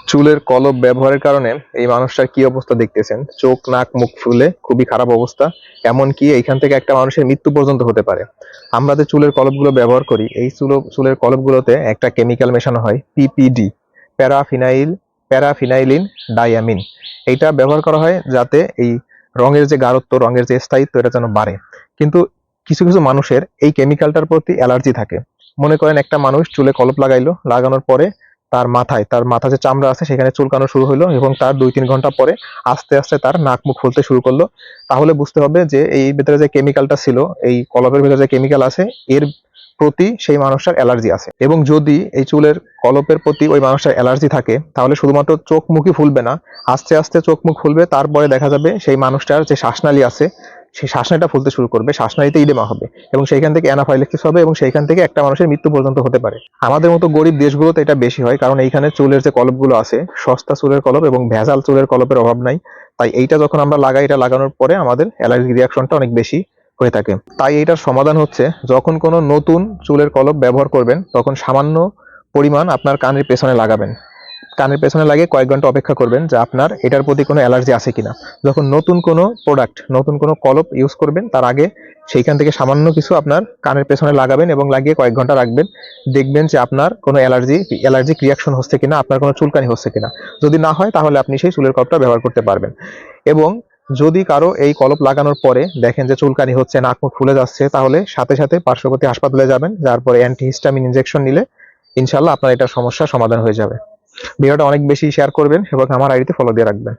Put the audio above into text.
চুলের কলপ ব্যবহারের কারণে এই মানুষটার কি অবস্থা দেখতেছেন, চোখ নাক মুখ ফুলে খুবই খারাপ অবস্থা। এমনকি এইখান থেকে একটা মানুষের মৃত্যু পর্যন্ত হতে পারে। আমরা যে চুলের কলপগুলো ব্যবহার করি, এই চুলের কলপগুলোতে একটা কেমিক্যাল মেশানো হয়, পিপিডি, প্যারাফিনাইল প্যারাফিনাইলিন ডায়ামিন। এইটা ব্যবহার করা হয় যাতে এই রঙের যে গাঢ়ত্ব, রঙের যে স্থায়িত্ব, এটা যেন বাড়ে। কিন্তু কিছু কিছু মানুষের এই কেমিক্যালটার প্রতি অ্যালার্জি থাকে। মনে করেন একটা মানুষ চুলে কলপ লাগাইলো, লাগানোর পরে তার মাথা যে চামড়া আছে সেখানে চুলকানো শুরু হলো, এবং তার 2-3 ঘন্টা পরে আস্তে আস্তে তার নাক মুখ ফুলতে শুরু করলো। তাহলে বুঝতে হবে যে এই ভিতরে যে কেমিক্যালটা ছিল, এই কলপের ভিতরে যে কেমিক্যাল আছে, এর প্রতি সেই মানুষটার অ্যালার্জি আছে। এবং যদি এই চুলের কলপের প্রতি ওই মানুষটার অ্যালার্জি থাকে, তাহলে শুধুমাত্র চোখ মুখই ফুলবে না, আস্তে আস্তে চোখ মুখ ফুলবে, তারপরে দেখা যাবে সেই মানুষটার যে শ্বাসনালী আছে সেই শ্বাসনালীটা ফুলতে শুরু করবে, শ্বাসনালীতে ইডেমা হবে, এবং সেইখান থেকে অ্যানাফাইলেক্সিস হবে, এবং সেইখান থেকে একটা মানুষের মৃত্যু পর্যন্ত হতে পারে। আমাদের মতো গরিব দেশগুলোতে এটা বেশি হয়, কারণ এইখানে চুলের যে কলপগুলো আছে সস্তা চুলের কলপ এবং ভেজাল চুলের কলপের অভাব নাই। তাই এইটা যখন আমরা লাগাই, এটা লাগানোর পরে আমাদের অ্যালার্জি রিয়াকশনটা অনেক বেশি হয়ে থাকে। তাই এইটার সমাধান হচ্ছে, যখন কোনো নতুন চুলের কলপ ব্যবহার করবেন তখন সামান্য পরিমাণ আপনার কানের পেছনে লাগাবেন। কানের পেছনে লাগিয়ে কয়েক ঘন্টা অপেক্ষা করবেন যে আপনার এটার প্রতি কোনো অ্যালার্জি আছে কিনা। যখন নতুন কোনো প্রোডাক্ট, নতুন কোনো কলপ ইউজ করবেন, তার আগে সেইখান থেকে সামান্য কিছু আপনার কানের পেছনে লাগাবেন এবং লাগিয়ে কয়েক ঘন্টা রাখবেন। দেখবেন যে আপনার কোনো অ্যালার্জিক রিয়াকশন হচ্ছে কিনা, আপনার কোনো চুলকানি হচ্ছে কিনা। যদি না হয় তাহলে আপনি সেই চুলের কলপটা ব্যবহার করতে পারবেন। এবং যদি কারো এই কলপ লাগানোর পরে দেখেন যে চুলকানি হচ্ছে, নাক মুখ ফুলে যাচ্ছে, তাহলে সাথে সাথে পার্শ্ববর্তী হাসপাতালে যাবেন, যার পরে অ্যান্টিহিস্টামিন ইনজেকশন নিলে ইনশাল্লাহ আপনার এটার সমস্যার সমাধান হয়ে যাবে। ভিডিওটা অনেক বেশি শেয়ার করবেন এবং আমার আইডিতে ফলো দিয়ে রাখবেন।